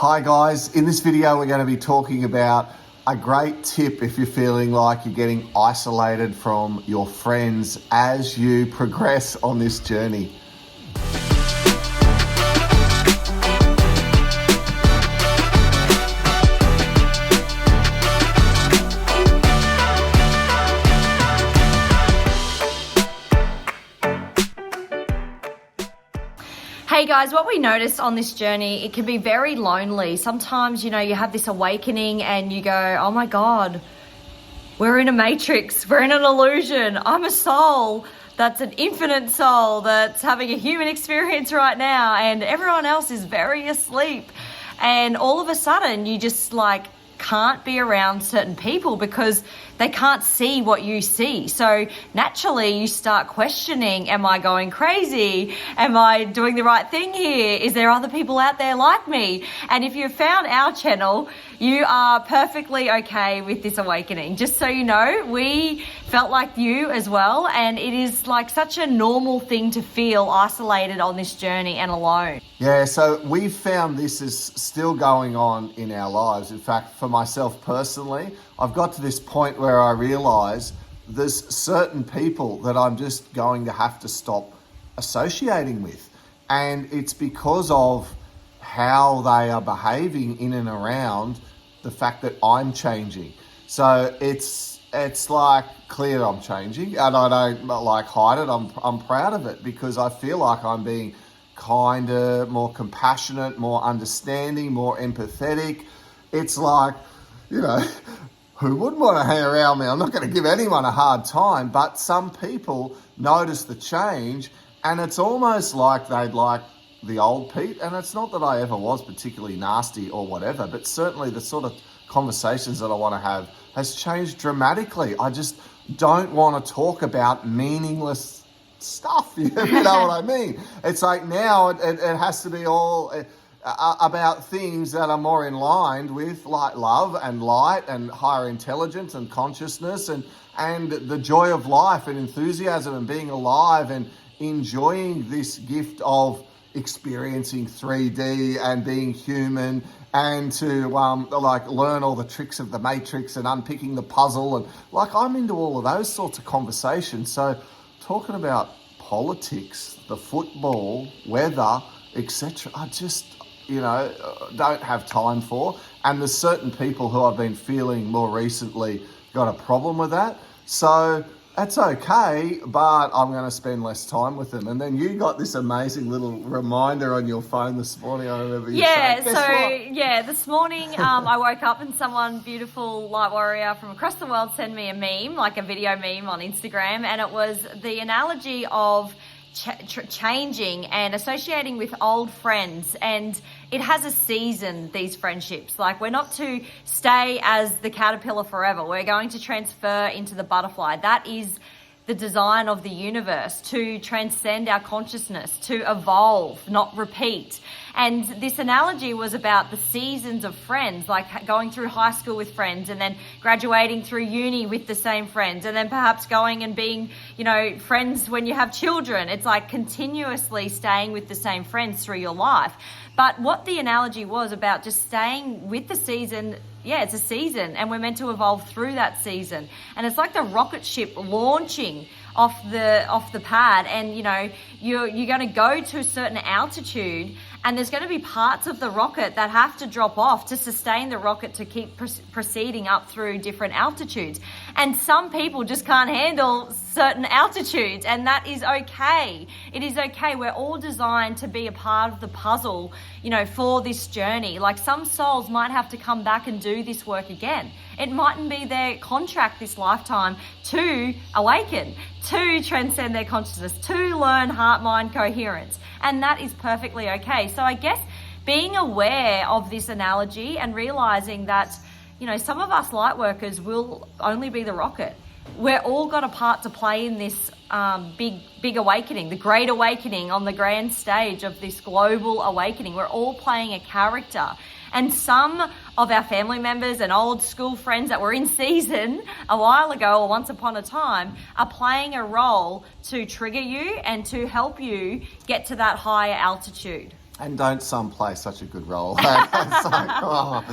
Hi guys, in this video we're going to be talking about a great tip if you're feeling like you're getting isolated from your friends as you progress on this journey. Hey guys, what we noticed on this journey, it can be very lonely. Sometimes, you have this awakening and you go, oh my God, we're in a matrix, we're in an illusion. I'm a soul that's an infinite soul that's having a human experience right now and everyone else is very asleep. And all of a sudden you just can't be around certain people because they can't see what you see. So naturally you start questioning, am I going crazy? Am I doing the right thing here? Is there other people out there like me? And if you've found our channel, you are perfectly okay with this awakening. Just so you know, we felt like you as well. And it is such a normal thing to feel isolated on this journey and alone. Yeah, so we've found this is still going on in our lives. In fact, for myself personally, I've got to this point where I realize there's certain people that I'm just going to have to stop associating with. And it's because of how they are behaving in and around the fact that I'm changing. So it's clear I'm changing and I don't hide it. I'm proud of it because I feel like I'm being kinder, more compassionate, more understanding, more empathetic. It's who wouldn't want to hang around me? I'm not going to give anyone a hard time, but some people notice the change and it's almost like they'd like the old Pete. And it's not that I ever was particularly nasty or whatever, but certainly the sort of conversations that I want to have has changed dramatically. I just don't want to talk about meaningless stuff. You know what I mean? It's like now it has to be all about things that are more in line with love and light and higher intelligence and consciousness and the joy of life and enthusiasm and being alive and enjoying this gift of experiencing 3D and being human and to learn all the tricks of the matrix and unpicking the puzzle and I'm into all of those sorts of conversations. So talking about politics, the football, weather, etc., I just don't have time for. And there's certain people who I've been feeling more recently got a problem with that. So that's okay, but I'm going to spend less time with them. And then you got this amazing little reminder on your phone this morning. I remember you saying, this morning I woke up and someone beautiful, light warrior from across the world, sent me a meme, a video meme on Instagram. And it was the analogy of changing and associating with old friends, and it has a season, these friendships. We're not to stay as the caterpillar forever. We're going to transfer into the butterfly. That is the design of the universe, to transcend our consciousness, to evolve, not repeat. And this analogy was about the seasons of friends, going through high school with friends and then graduating through uni with the same friends and then perhaps going and being, friends when you have children. It's continuously staying with the same friends through your life. But what the analogy was about, just staying with the season. Yeah, it's a season and we're meant to evolve through that season. And it's like the rocket ship launching off the pad, and you're going to go to a certain altitude and there's going to be parts of the rocket that have to drop off to sustain the rocket to keep proceeding up through different altitudes. And some people just can't handle certain altitudes, and that is okay. It is okay. We're all designed to be a part of the puzzle, for this journey. Some souls might have to come back and do this work again. It mightn't be their contract this lifetime to awaken, to transcend their consciousness, to learn heart-mind coherence. And that is perfectly okay. So I guess being aware of this analogy and realizing that, some of us light workers will only be the rocket. We're all got a part to play in this big awakening, the great awakening on the grand stage of this global awakening. We're all playing a character. And some of our family members and old school friends that were in season a while ago or once upon a time are playing a role to trigger you and to help you get to that higher altitude. And don't some play such a good role. It's like,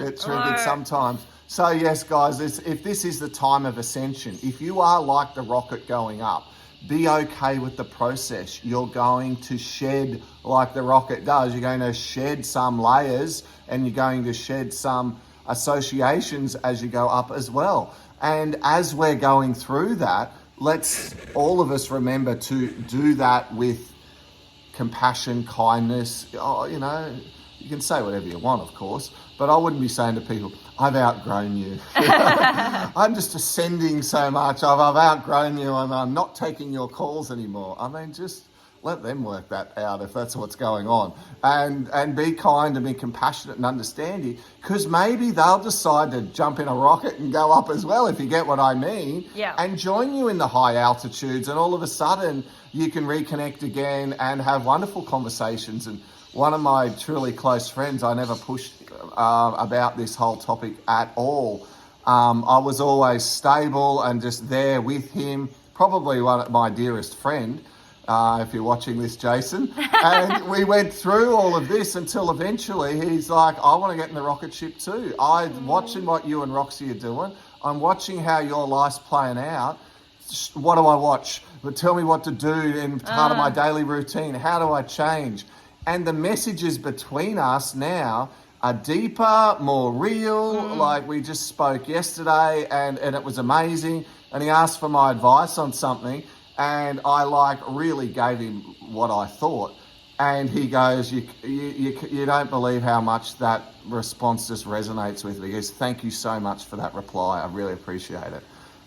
it's triggered sometimes. So yes, guys, if this is the time of ascension, if you are like the rocket going up, be okay with the process. You're going to shed like the rocket does. You're going to shed some layers and you're going to shed some associations as you go up as well. And as we're going through that, let's all of us remember to do that with compassion, kindness. Oh, you know, you can say whatever you want, of course, but I wouldn't be saying to people, I've outgrown you. I'm just ascending so much. I've outgrown you and I'm not taking your calls anymore. I mean, just let them work that out if that's what's going on. And be kind and be compassionate and understanding, because maybe they'll decide to jump in a rocket and go up as well, if you get what I mean, and join you in the high altitudes, and all of a sudden you can reconnect again and have wonderful conversations. And one of my truly close friends, I never pushed about this whole topic at all. I was always stable and just there with him, probably my dearest friend, if you're watching this, Jason. And we went through all of this until eventually he's like, I want to get in the rocket ship too. I'm watching what you and Roxy are doing. I'm watching how your life's playing out. What do I watch? But tell me what to do in part of my daily routine. How do I change? And the messages between us now are deeper, more real. Like we just spoke yesterday and it was amazing. And he asked for my advice on something. And I really gave him what I thought. And he goes, you don't believe how much that response just resonates with me. He goes, thank you so much for that reply. I really appreciate it.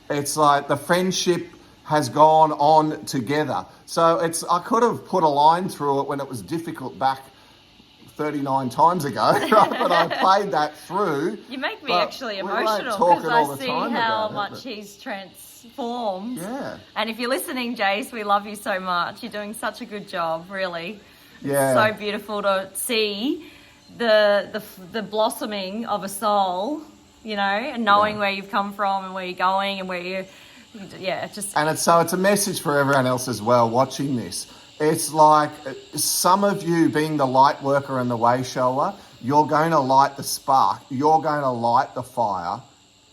It's like the friendship has gone on together. So I could have put a line through it when it was difficult back 39 times ago, right? But I played that through. You make me actually emotional because I see how much he's transformed. Yeah. And if you're listening, Jace, we love you so much. You're doing such a good job, really. Yeah. It's so beautiful to see the blossoming of a soul, you know, and knowing where you've come from and where you're going and where you're, And it's a message for everyone else as well watching this. It's like some of you being the light worker and the way shower, you're going to light the spark. You're going to light the fire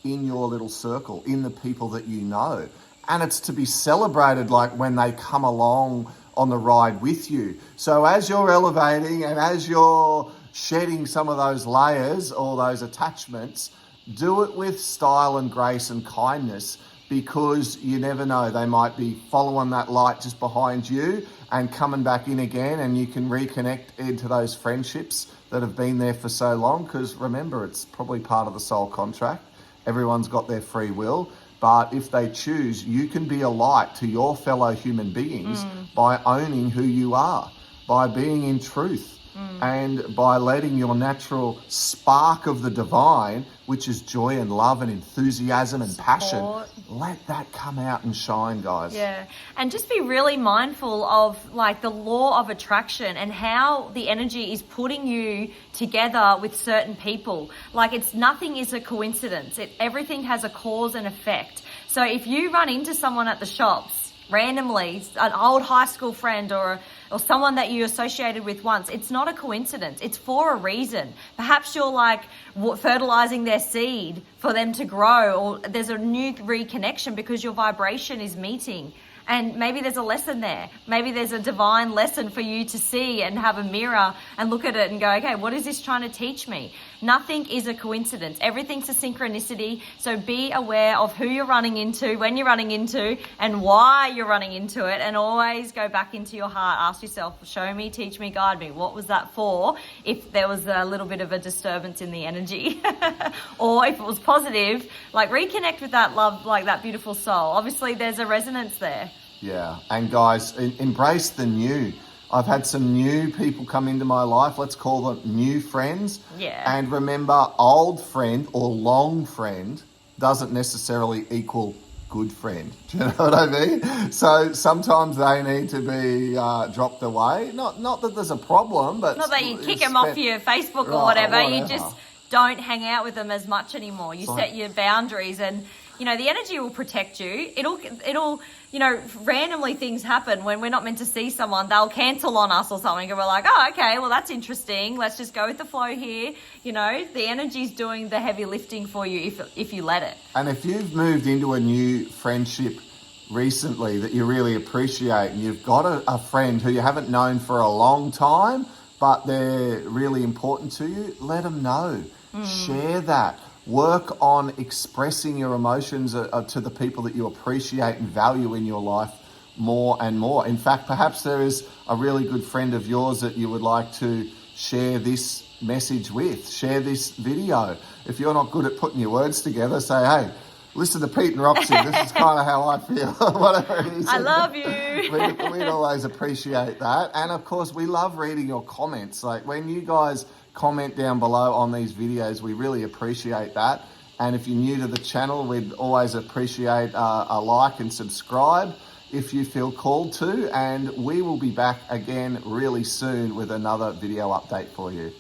in your little circle, in the people that you know. And it's to be celebrated like when they come along on the ride with you. So as you're elevating and as you're shedding some of those layers or those attachments, do it with style and grace and kindness, because you never know, they might be following that light just behind you and coming back in again, and you can reconnect into those friendships that have been there for so long. Because remember, it's probably part of the soul contract. Everyone's got their free will, but if they choose, you can be a light to your fellow human beings by owning who you are, by being in truth, and by letting your natural spark of the divine, which is joy and love and enthusiasm and passion, let that come out and shine, guys. Yeah. And just be really mindful of like the law of attraction and how the energy is putting you together with certain people. Like nothing is a coincidence. Everything has a cause and effect. So if you run into someone at the shops randomly, an old high school friend or someone that you associated with once, it's not a coincidence. It's for a reason. Perhaps you're like fertilizing their seed for them to grow, or there's a new reconnection because your vibration is meeting. And maybe there's a lesson there. Maybe there's a divine lesson for you to see and have a mirror and look at it and go, okay, what is this trying to teach me? Nothing is a coincidence. Everything's a synchronicity. So be aware of who you're running into, when you're running into, and why you're running into it. And always go back into your heart. Ask yourself, show me, teach me, guide me. What was that for? If there was a little bit of a disturbance in the energy. Or if it was positive, like reconnect with that love, like that beautiful soul. Obviously, there's a resonance there. Yeah, and guys, embrace the new. I've had some new people come into my life. Let's call them new friends. Yeah. And remember, old friend or long friend doesn't necessarily equal good friend. Do you know what I mean? So sometimes they need to be dropped away. Not that there's a problem, but... Not that you kick them off your Facebook or whatever. You just don't hang out with them as much anymore. You set your boundaries and... you know, the energy will protect you. It'll, you know, randomly things happen when we're not meant to see someone. They'll cancel on us or something, and we're like, oh, okay, well, that's interesting. Let's just go with the flow here. You know, the energy's doing the heavy lifting for you if you let it. And if you've moved into a new friendship recently that you really appreciate, and you've got a friend who you haven't known for a long time, but they're really important to you, let them know. Share that. Work on expressing your emotions to the people that you appreciate and value in your life more and more. In fact, perhaps there is a really good friend of yours that you would like to share this message with. Share this video. If you're not good at putting your words together, say, hey, listen to Pete and Roxy. This is kind of how I feel. Whatever it is. I love you. We'd always appreciate that. And of course, we love reading your comments. Like when you guys comment down below on these videos, we really appreciate that. And if you're new to the channel, we'd always appreciate a like and subscribe if you feel called to. And we will be back again really soon with another video update for you.